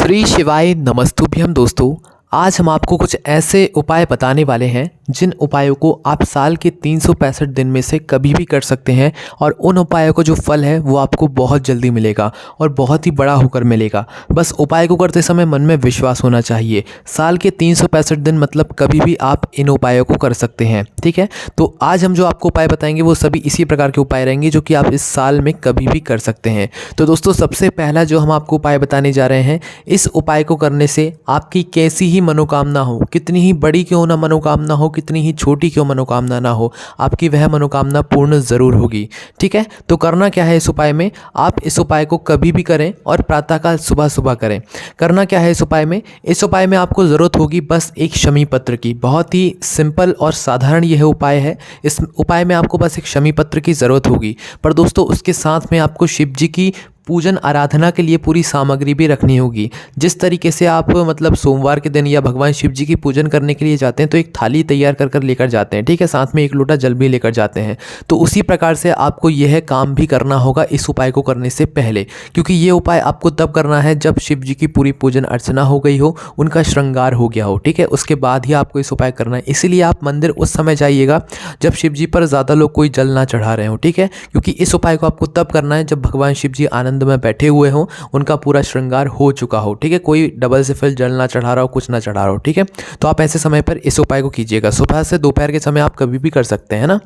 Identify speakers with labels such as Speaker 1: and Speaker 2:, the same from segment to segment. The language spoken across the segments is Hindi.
Speaker 1: श्री शिवाय नमस्तुभ्यम दोस्तों। आज हम आपको कुछ ऐसे उपाय बताने वाले हैं जिन उपायों को आप साल के 365 दिन में से कभी भी कर सकते हैं और उन उपायों का जो फल है वो आपको बहुत जल्दी मिलेगा और बहुत ही बड़ा होकर मिलेगा। बस उपाय को करते समय मन में विश्वास होना चाहिए। साल के 365 दिन मतलब कभी भी आप इन उपायों को कर सकते हैं। ठीक है, तो आज हम जो आपको उपाय बताएंगे वो सभी इसी प्रकार के उपाय रहेंगे जो कि आप इस साल में कभी भी कर सकते हैं। तो दोस्तों, सबसे पहला जो हम आपको उपाय बताने जा रहे हैं, इस उपाय को करने से आपकी कैसी ही मनोकामना हो, कितनी ही बड़ी क्यों ना मनोकामना हो, कितनी ही छोटी क्यों मनोकामना ना हो, आपकी वह मनोकामना पूर्ण ज़रूर होगी। ठीक है, तो करना क्या है इस उपाय में, आप इस उपाय को कभी भी करें और प्रातःकाल सुबह सुबह करें। करना क्या है इस उपाय में, इस उपाय में आपको ज़रूरत होगी बस एक शमी पत्र की। बहुत ही सिंपल और साधारण यह उपाय है। इस उपाय में आपको बस एक शमी पत्र की ज़रूरत होगी, पर दोस्तों उसके साथ में आपको शिव जी की पूजन आराधना के लिए पूरी सामग्री भी रखनी होगी। जिस तरीके से आप मतलब सोमवार के दिन या भगवान शिव जी की पूजन करने के लिए जाते हैं तो एक थाली तैयार कर कर लेकर जाते हैं, ठीक है, साथ में एक लोटा जल भी लेकर जाते हैं। तो उसी प्रकार से आपको यह काम भी करना होगा इस उपाय को करने से पहले, क्योंकि ये उपाय आपको तब करना है जब शिव जी की पूरी पूजन अर्चना हो गई हो, उनका श्रृंगार हो गया हो। ठीक है, उसके बाद ही आपको इस उपाय करना है। इसीलिए आप मंदिर उस समय जाइएगा जब शिव जी पर ज़्यादा लोग कोई जल ना चढ़ा रहे हो। ठीक है, क्योंकि इस उपाय को आपको तब करना है जब भगवान शिव जी आनंद में बैठे हुए हों, उनका पूरा श्रृंगार हो चुका हो। ठीक है, कोई डबल से फिर जल ना चढ़ा रहा हो, कुछ ना चढ़ा रहा हो। ठीक है, तो आप ऐसे समय पर इस उपाय को कीजिएगा। सुबह से दोपहर के समय आप कभी भी कर सकते हैं ना।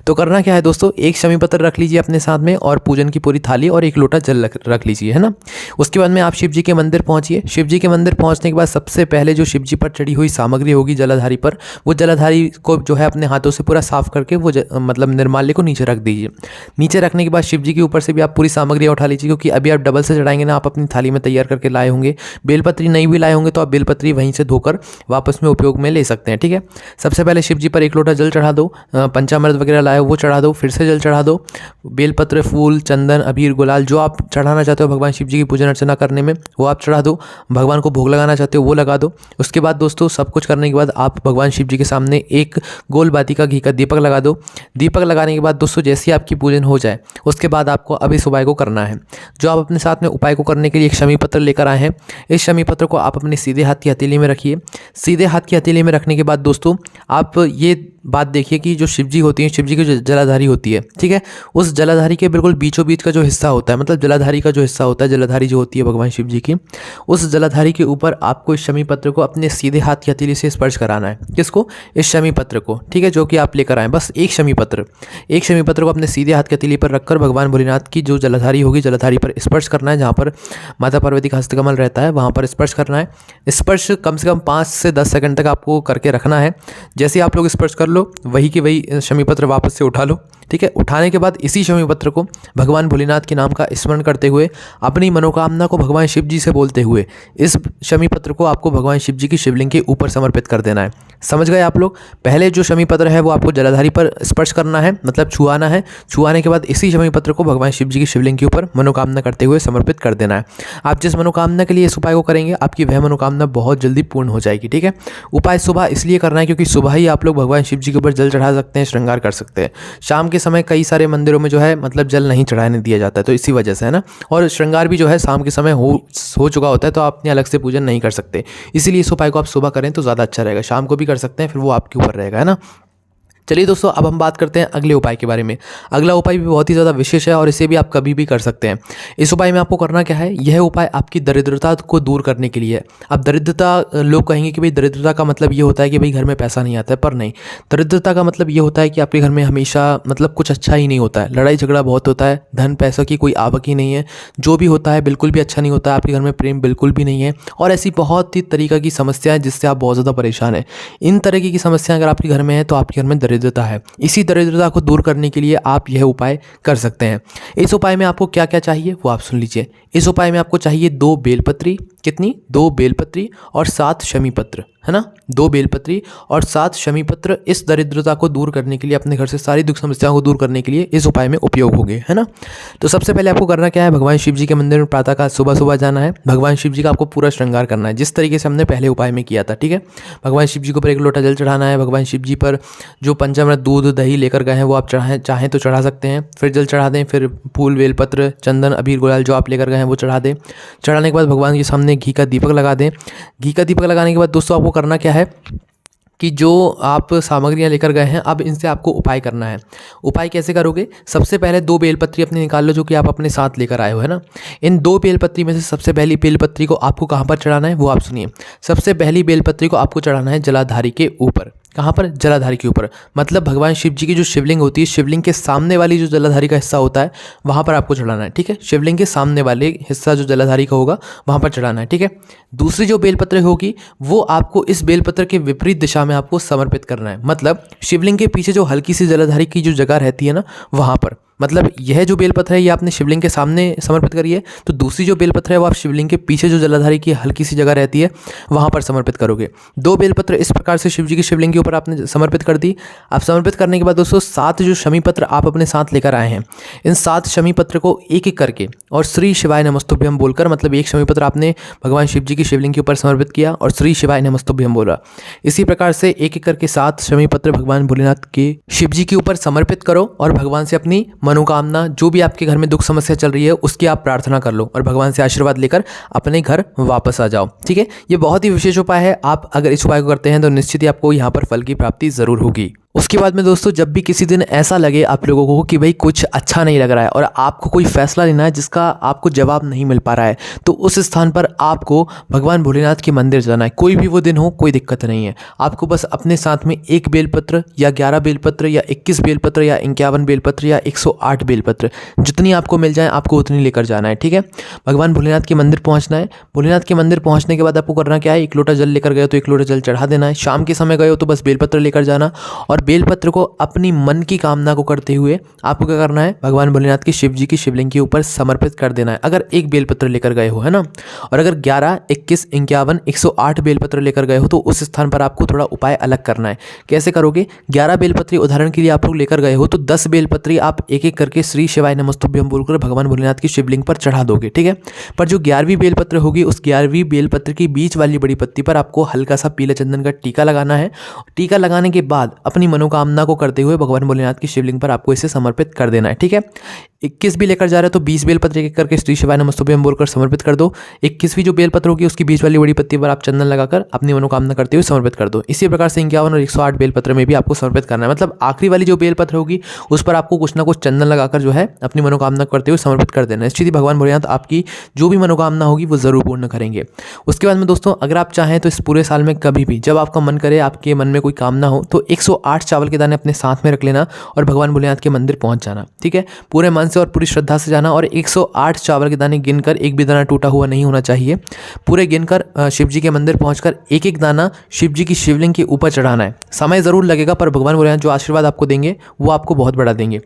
Speaker 1: तो करना क्या है दोस्तों, एक शमी पत्र रख लीजिए अपने साथ में और पूजन की पूरी थाली और एक लोटा जल रख लीजिए, है ना। उसके बाद में आप शिव जी के मंदिर पहुंचिए। शिव जी के मंदिर पहुंचने के बाद सबसे पहले जो शिव जी पर चढ़ी हुई सामग्री होगी जलाधारी पर, वो जलाधारी को जो है अपने हाथों से पूरा साफ करके वो मतलब निर्माल्य को नीचे रख दीजिए। नीचे रखने के बाद शिव जी के ऊपर से भी आप पूरी सामग्री उठा लीजिए, क्योंकि अभी आप डबल से चढ़ाएंगे ना, आप अपनी थाली में तैयार करके लाए होंगे। बेलपत्री नहीं भी लाए होंगे तो आप बेलपत्री वहीं से धोकर वापस में उपयोग में ले सकते हैं। ठीक है, सबसे पहले शिव जी पर एक लोटा जल चढ़ा दो, पंचामृत वगैरह लाए वो चढ़ा दो, फिर से जल चढ़ा दो, बेलपत्र, फूल, चंदन, अबीर, गुलाल जो आप चढ़ाना चाहते हो भगवान शिव जी की पूजन अर्चना करने में वो आप चढ़ा दो। भगवान को भोग लगाना चाहते हो वो लगा दो। उसके बाद दोस्तों सब कुछ करने के बाद आप भगवान शिव जी के सामने एक गोल बाती का घी का दीपक लगा दो। दीपक लगाने के बाद दोस्तों जैसे ही आपकी पूजन हो जाए उसके बाद आपको अब इस उपाय को करना है। जो आप अपने साथ में उपाय को करने के लिए एक शमी पत्र लेकर आए हैं, इस शमी पत्र को आप अपने सीधे हाथ की हथेली में रखिए। सीधे हाथ की हथेली में रखने के बाद दोस्तों आप ये बात देखिए कि जो शिव जी होती है, शिव जी की जो जलाधारी होती है, ठीक है, उस जलाधारी के बिल्कुल बीचों बीच का जो हिस्सा होता है, मतलब जलाधारी का जो हिस्सा होता है, जलाधारी जो होती है भगवान शिव जी की, उस जलाधारी के ऊपर आपको इस शमी पत्र को अपने सीधे हाथ की हथेली से स्पर्श कराना है। किसको? इस शमी पत्र को। ठीक है, जो कि आप लेकर आए, बस एक शमी पत्र को अपने सीधे हाथ की हथेली पर रखकर भगवान भोलेनाथ की जो जलाधारी होगी जलाधारी पर स्पर्श करना है। जहाँ पर माता पार्वती का हस्तकमल रहता है वहाँ पर स्पर्श करना है। स्पर्श कम से कम 5 से 10 सेकंड तक आपको करके रखना है। जैसे आप लोग स्पर्श कर लो वही की वही शमी पत्र वापस से उठा लो। ठीक है, उठाने के बाद इसी शमी पत्र को भगवान भोलेनाथ के नाम का स्मरण करते हुए अपनी मनोकामना को भगवान शिव जी से बोलते हुए इस शमी पत्र को आपको भगवान शिव जी की शिवलिंग के ऊपर समर्पित कर देना है। समझ गए आप लोग? पहले जो शमी पत्र है वो आपको जलाधारी पर स्पर्श करना है, मतलब छुआना है। छुआने के बाद इसी शमी पत्र को भगवान शिव जी की शिवलिंग के ऊपर मनोकामना करते हुए समर्पित कर देना है। आप जिस मनोकामना के लिए इस उपाय को करेंगे आपकी वह मनोकामना बहुत जल्दी पूर्ण हो जाएगी। ठीक है, उपाय सुबह इसलिए करना है क्योंकि सुबह ही आप लोग भगवान शिव जी के ऊपर जल चढ़ा सकते हैं, श्रृंगार कर सकते हैं। शाम के समय कई सारे मंदिरों में जो है मतलब जल नहीं चढ़ाने दिया जाता है, तो इसी वजह से, है ना। और श्रृंगार भी जो है शाम के समय हो चुका होता है, तो आप अपने अलग से पूजन नहीं कर सकते। इसीलिए इस उपाय को आप सुबह करें तो ज़्यादा अच्छा रहेगा। शाम को भी कर सकते हैं, फिर वो आपके ऊपर रहेगा, है ना। चलिए दोस्तों, अब हम बात करते हैं अगले उपाय के बारे में। अगला उपाय भी बहुत ही ज़्यादा विशेष है और इसे भी आप कभी भी कर सकते हैं। इस उपाय में आपको करना क्या है, यह उपाय आपकी दरिद्रता को दूर करने के लिए है। अब दरिद्रता, लोग कहेंगे कि भाई दरिद्रता का मतलब ये होता है कि भाई घर में पैसा नहीं आता है, पर नहीं। दरिद्रता का मतलब ये होता है कि आपके घर में हमेशा मतलब कुछ अच्छा ही नहीं होता है, लड़ाई झगड़ा बहुत होता है, धन पैसा की कोई आवक ही नहीं है, जो भी होता है बिल्कुल भी अच्छा नहीं होता है, आपके घर में प्रेम बिल्कुल भी नहीं है, और ऐसी बहुत ही तरीक़ा की समस्या है जिससे आप बहुत ज़्यादा परेशान हैं। इन तरीके की समस्या अगर आपके घर में है तो आपके घर में दरिद्रता है। इसी दरिद्रता को दूर करने के लिए आप यह उपाय कर सकते हैं। इस उपाय में आपको क्या क्या चाहिए वो आप सुन लीजिए। इस उपाय में आपको चाहिए 2 बेलपत्री, कितनी? 2 बेलपत्री और 7 शमी पत्र, है ना। 2 बेलपत्री और 7 शमी पत्र इस दरिद्रता को दूर करने के लिए, अपने घर से सारी दुख समस्याओं को दूर करने के लिए इस उपाय में उपयोग होंगे, है ना। तो सबसे पहले आपको करना क्या है, भगवान शिव जी के मंदिर में प्रातःकाल सुबह सुबह जाना है। भगवान शिव जी का आपको पूरा श्रृंगार करना है जिस तरीके से हमने पहले उपाय में किया था। ठीक है, भगवान शिव जी को ऊपर एक लोटा जल चढ़ाना है। भगवान शिव जी पर जो पंचामृत दूध दही लेकर गए हैं वो आप चाहें तो चढ़ा सकते हैं। फिर जल चढ़ा दें, फिर फूल बेलपत्र चंदन अबीर गुलाल जो आप लेकर गए हैं वो चढ़ा दें। चढ़ाने के बाद भगवान के सामने घी का दीपक लगा दें। घी का दीपक लगाने के बाद दोस्तों आपको करना क्या है कि जो आप सामग्रियां लेकर गए हैं अब इनसे आपको उपाय करना है। उपाय कैसे करोगे? सबसे पहले 2 बेलपत्री अपनी निकाल लो जो कि आप अपने साथ लेकर आए हो, है ना। इन 2 बेलपत्री में से सबसे पहली बेलपत्री को आपको कहाँ पर चढ़ाना है वो आप सुनिए। सबसे पहली बेलपत्री को आपको चढ़ाना है जलाधारी के ऊपर। कहाँ पर? जलाधारी के ऊपर। मतलब भगवान शिव जी की जो शिवलिंग होती है, शिवलिंग के सामने वाली जो जलाधारी का हिस्सा होता है वहाँ पर आपको चढ़ाना है, ठीक है। शिवलिंग के सामने वाले हिस्सा जो जलाधारी का होगा वहाँ पर चढ़ाना है, ठीक है। दूसरी जो बेलपत्र होगी वो आपको इस बेलपत्र के विपरीत दिशा में आपको समर्पित करना है। मतलब शिवलिंग के पीछे जो हल्की सी जलाधारी की जो जगह रहती है ना वहाँ पर, मतलब यह जो बेलपत्र है ये आपने शिवलिंग के सामने समर्पित करी है, तो दूसरी जो बेलपत्र है वो आप शिवलिंग के पीछे जो जलाधारी की हल्की सी जगह रहती है वहाँ पर समर्पित करोगे। 2 बेलपत्र इस प्रकार से शिव जी की शिवलिंग के ऊपर आपने समर्पित कर दी। आप समर्पित करने के बाद दोस्तों 7 जो शमी पत्र आप अपने साथ लेकर आए हैं, इन 7 शमी पत्र को एक एक करके और श्री शिवाय नमस्तुभ्यम बोलकर, मतलब एक शमी पत्र आपने भगवान शिव जी की शिवलिंग के ऊपर समर्पित किया और श्री शिवाय नमस्तुभ्यम बोला। इसी प्रकार से एक एक करके 7 शमी पत्र भगवान भोलेनाथ के शिव जी के ऊपर समर्पित करो और भगवान से अपनी मनोकामना, जो भी आपके घर में दुख समस्या चल रही है उसकी आप प्रार्थना कर लो और भगवान से आशीर्वाद लेकर अपने घर वापस आ जाओ, ठीक है। ये बहुत ही विशेष उपाय है। आप अगर इस उपाय को करते हैं तो निश्चित ही आपको यहाँ पर फल की प्राप्ति जरूर होगी। उसके बाद में दोस्तों जब भी किसी दिन ऐसा लगे आप लोगों को कि भाई कुछ अच्छा नहीं लग रहा है और आपको कोई फैसला लेना है जिसका आपको जवाब नहीं मिल पा रहा है, तो उस स्थान पर आपको भगवान भोलेनाथ के मंदिर जाना है। कोई भी वो दिन हो, कोई दिक्कत नहीं है। आपको बस अपने साथ में 1 बेलपत्र या 11 बेलपत्र या 21 बेलपत्र या 51 बेलपत्र या 108 बेलपत्र, जितनी आपको मिल जाए आपको उतनी लेकर जाना है, ठीक है। भगवान भोलेनाथ के मंदिर पहुँचना है। भोलेनाथ के मंदिर पहुँचने के बाद आपको करना क्या है? 1 लोटा जल लेकर गए तो 1 लोटा जल चढ़ा देना है। शाम के समय गए हो तो बस बेलपत्र लेकर जाना और बेलपत्र को अपनी मन की कामना को करते हुए आपको क्या करना है? भगवान भोलेनाथ की शिव जी की शिवलिंग के ऊपर समर्पित कर देना है। अगर 1 बेलपत्र लेकर गए हो, है ना, और अगर 11, 21, 51, 108 बेलपत्र लेकर गए हो तो उस स्थान पर आपको थोड़ा उपाय अलग करना है। कैसे करोगे? 11 बेलपत्री उदाहरण के लिए आप लोग लेकर गए हो तो 10 बेलपत्री आप एक एक करके श्री शिवाय नमस्तुभ्यम बोलकर भगवान भोलेनाथ की शिवलिंग पर चढ़ा दोगे, ठीक है। पर जो 11वीं बेलपत्र होगी उस 11वीं बेलपत्र की बीच वाली बड़ी पत्ती पर आपको हल्का सा पीले चंदन का टीका लगाना है। टीका लगाने के बाद अपनी मनोकामना को करते हुए भगवान भोलेनाथ की शिवलिंग पर आपको इसे समर्पित कर देना है, ठीक है। 21 भी लेकर जा रहे हो तो 20 बेलपत्र एक करके श्री शिवाय नमस्तुभ्यम बोलकर समर्पित कर दो। 21वीं जो बेलपत्र होगी उसकी बीच वाली बड़ी पत्ती पर आप चंदन लगाकर अपनी मनोकामना करते हुए समर्पित कर दो। इसी प्रकार से 51 और 108 बेलपत्र में भी आपको समर्पित करना है। मतलब आखिरी वाली जो बेलपत्र होगी उस पर आपको कुछ ना कुछ चंदन लगाकर जो है अपनी मनोकामना करते हुए समर्पित कर देना है। निश्चित ही भगवान भोलेनाथ आपकी जो भी मनोकामना होगी वो जरूर पूर्ण करेंगे। उसके बाद में दोस्तों अगर आप चाहें तो इस पूरे साल में कभी भी जब आपका मन करे, आपके मन में कोई कामना हो, तो 108 चावल के दाने अपने साथ में रख लेना और भगवान भोलेनाथ के मंदिर पहुंच जाना, ठीक है। पूरे मन से और पूरी श्रद्धा से जाना और 108 चावल के दाने गिनकर एक भी दाना टूटा हुआ नहीं होना चाहिए। पूरे गिनकर शिव जी के मंदिर पहुंचकर एक एक दाना शिव जी की शिवलिंग के ऊपर चढ़ाना है। समय जरूर लगेगा पर भगवान भोलेनाथ जो आशीर्वाद आपको देंगे वो आपको बहुत बड़ा देंगे।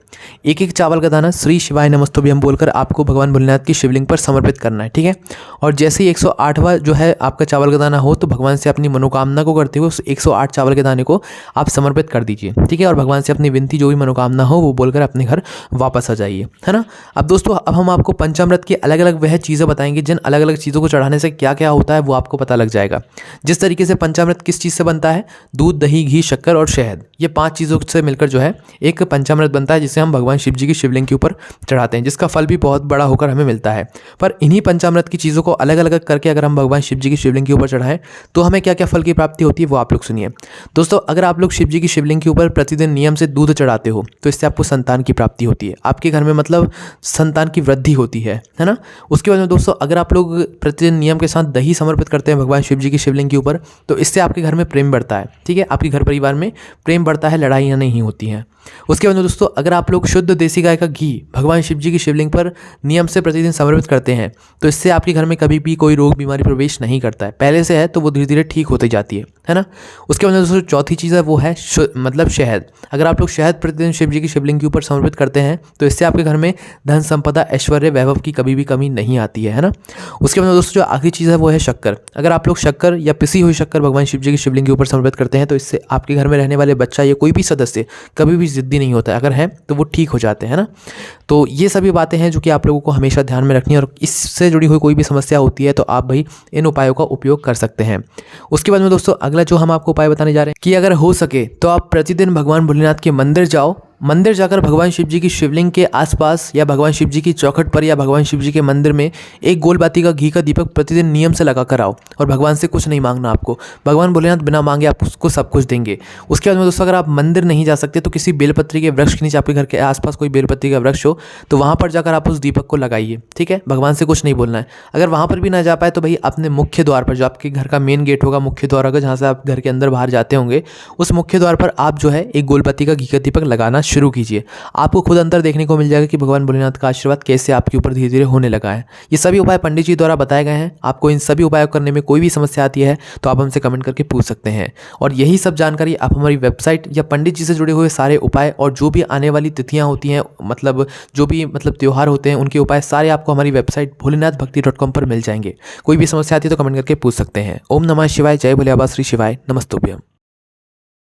Speaker 1: एक एक चावल का दाना श्री शिवाय नमस्तुभ्यम बोलकर आपको भगवान भोलेनाथ की शिवलिंग पर समर्पित करना है, ठीक है। और जैसे ही 108वां जो है आपका चावल का दाना हो तो भगवान से अपनी मनोकामना को करते हुए उस 108 चावल के दाने को आप समर्पित कर दीजिए, ठीक है। और भगवान से अपनी विनती जो भी मनोकामना हो वो बोलकर अपने घर वापस आ जाइए, है ना। अब दोस्तों अब हम आपको पंचामृत की अलग अलग वह चीज़ें बताएंगे जिन अलग अलग चीज़ों को चढ़ाने से क्या क्या होता है वो आपको पता लग जाएगा। जिस तरीके से पंचामृत किस चीज़ से बनता है, दूध, दही, घी, शक्कर और शहद, ये 5 चीज़ों से मिलकर जो है एक पंचामृत बनता है जिसे हम भगवान शिव जी की शिवलिंग के ऊपर चढ़ाते हैं, जिसका फल भी बहुत बड़ा होकर हमें मिलता है। पर इन्हीं पंचामृत की चीज़ों को अलग अलग करके अगर हम भगवान शिव जी की शिवलिंग के ऊपर चढ़ाएं तो हमें क्या क्या फल की प्राप्ति होती है वो आप लोग सुनिए। दोस्तों अगर आप लोग शिव जी की शिवलिंग के ऊपर प्रतिदिन नियम से दूध चढ़ाते हो तो इससे आपको संतान की प्राप्ति होती है, आपके घर में मतलब संतान की वृद्धि होती है ना। उसके बाद में दोस्तों अगर आप लोग प्रतिदिन नियम के साथ दही समर्पित करते हैं भगवान शिव जी की शिवलिंग के ऊपर तो इससे आपके घर में प्रेम बढ़ता है, ठीक है। आपके घर परिवार में प्रेम बढ़ता है, लड़ाइयाँ नहीं होती हैं। उसके बाद में दोस्तों अगर आप लोग शुद्ध देसी गाय का घी भगवान शिव जी की शिवलिंग पर नियम से प्रतिदिन समर्पित करते हैं तो इससे आपके घर में कभी भी कोई रोग बीमारी प्रवेश नहीं करता है। पहले से है तो वो धीरे धीरे ठीक होती जाती है ना। उसके बाद में दोस्तों चौथी चीज़ है वो है मतलब शहद। अगर आप लोग शहद प्रतिदिन शिव जी की शिवलिंग के ऊपर समर्पित करते हैं तो इससे आपके घर में धन संपदा, ऐश्वर्य, वैभव की कभी भी कमी नहीं आती है ना। उसके बाद दोस्तों जो आखिरी चीज़ है वो है शक्कर। अगर आप लोग शक्कर या पिसी हुई शक्कर भगवान शिव जी की शिवलिंग के ऊपर समर्पित करते हैं तो इससे आपके घर में रहने वाले बच्चा या कोई भी सदस्य कभी भी जिद्दी नहीं होता है, अगर है तो वो ठीक हो जाते हैं ना। तो ये सभी बातें हैं जो कि आप लोगों को हमेशा ध्यान में रखनी है, और इससे जुड़ी हुई कोई भी समस्या होती है तो आप भाई इन उपायों का उपयोग कर सकते हैं। उसके बाद में दोस्तों अगला जो हम आपको उपाय बताने जा रहे हैं कि अगर हो सके तो आप प्रतिदिन भगवान भोलेनाथ के मंदिर जाओ। मंदिर जाकर भगवान शिव जी की शिवलिंग के आसपास या भगवान शिव जी की चौखट पर या भगवान शिव जी के मंदिर में एक गोल बाती का घी का दीपक प्रतिदिन नियम से लगा कर आओ, और भगवान से कुछ नहीं मांगना आपको। भगवान भोलेनाथ बिना मांगे आप उसको सब कुछ देंगे। उसके बाद में दोस्तों अगर आप मंदिर नहीं जा सकते तो किसी बेलपत्री के वृक्ष के नीचे, आपके घर के आसपास कोई बेलपत्री का वृक्ष हो तो वहाँ पर जाकर आप उस दीपक को लगाइए, ठीक है। भगवान से कुछ नहीं बोलना है। अगर वहाँ पर भी ना जा पाए तो भाई अपने मुख्य द्वार पर, जो आपके घर का मेन गेट होगा, मुख्य द्वार होगा जहाँ से आप घर के अंदर बाहर जाते होंगे, उस मुख्य द्वार पर आप जो है एक गोलबत्ती का घी का दीपक लगाना शुरू कीजिए। आपको खुद अंतर देखने को मिल जाएगा कि भगवान भोलेनाथ का आशीर्वाद कैसे आपके ऊपर धीरे धीरे होने लगा है। ये सभी उपाय पंडित जी द्वारा बताए गए हैं। आपको इन सभी उपायों करने में कोई भी समस्या आती है तो आप हमसे कमेंट करके पूछ सकते हैं। और यही सब जानकारी आप हमारी वेबसाइट या पंडित जी से जुड़े हुए सारे उपाय और जो भी आने वाली तिथियां होती हैं, जो भी त्यौहार होते हैं, उनके उपाय सारे आपको हमारी वेबसाइट भोलेनाथभक्ति.com पर मिल जाएंगे। कोई भी समस्या आती है तो कमेंट करके पूछ सकते हैं। ओम नमः शिवाय, जय भोले बाबा, श्री शिवाय, नमस्तुभ्यम।